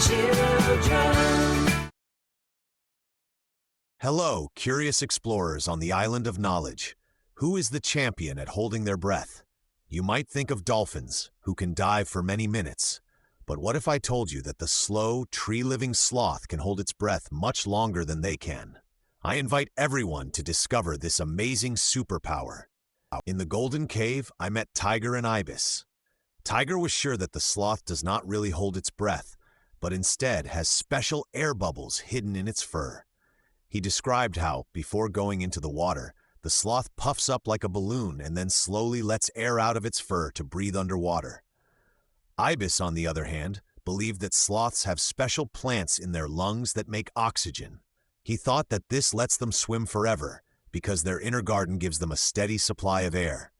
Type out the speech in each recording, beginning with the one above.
children. Hello, curious explorers on the island of knowledge. Who is the champion at holding their breath? You might think of dolphins, who can dive for many minutes. But what if I told you that the slow, tree-living sloth can hold its breath much longer than they can? I invite everyone to discover this amazing superpower. In the Golden Cave, I met Tiger and Ibis. Tiger was sure that the sloth does not really hold its breath, but instead has special air bubbles hidden in its fur. He described how, before going into the water, the sloth puffs up like a balloon and then slowly lets air out of its fur to breathe underwater. Ibis, on the other hand, believed that sloths have special plants in their lungs that make oxygen. He thought that this lets them swim forever because their inner garden gives them a steady supply of air.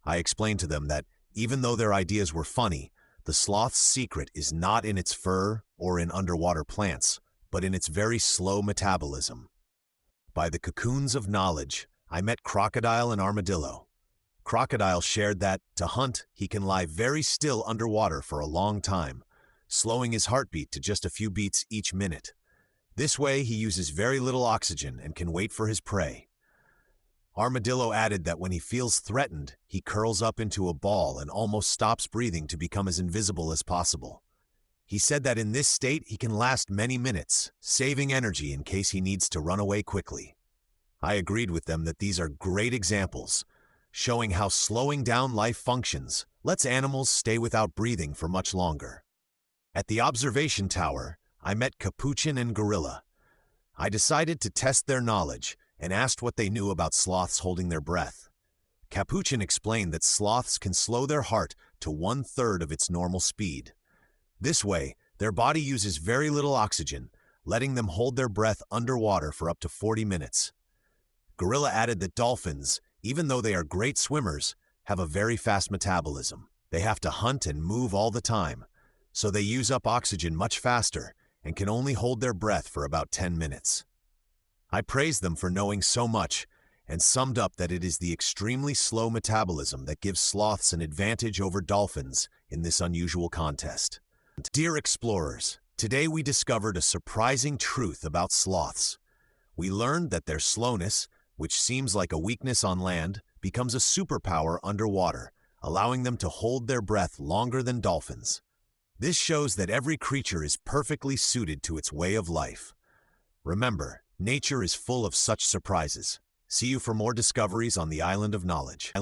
I explained to them that, even though their ideas were funny, the sloth's secret is not in its fur or in underwater plants, but in its very slow metabolism. By the cocoons of knowledge, I met Crocodile and Armadillo. Crocodile shared that, to hunt, he can lie very still underwater for a long time, slowing his heartbeat to just a few beats each minute. This way, he uses very little oxygen and can wait for his prey. Armadillo added that when he feels threatened, he curls up into a ball and almost stops breathing to become as invisible as possible. He said that in this state he can last many minutes, saving energy in case he needs to run away quickly. I agreed with them that these are great examples, showing how slowing down life functions lets animals stay without breathing for much longer. At the observation tower, I met Capuchin and Gorilla. I decided to test their knowledge and asked what they knew about sloths holding their breath. Capuchin explained that sloths can slow their heart to 1/3 of its normal speed. This way, their body uses very little oxygen, letting them hold their breath underwater for up to 40 minutes. Gorilla added that dolphins, even though they are great swimmers, have a very fast metabolism. They have to hunt and move all the time, so they use up oxygen much faster and can only hold their breath for about 10 minutes. I praised them for knowing so much and summed up that it is the extremely slow metabolism that gives sloths an advantage over dolphins in this unusual contest. Dear explorers, today we discovered a surprising truth about sloths. We learned that their slowness, which seems like a weakness on land, becomes a superpower underwater, allowing them to hold their breath longer than dolphins. This shows that every creature is perfectly suited to its way of life. Remember, nature is full of such surprises. See you for more discoveries on the Island of Knowledge.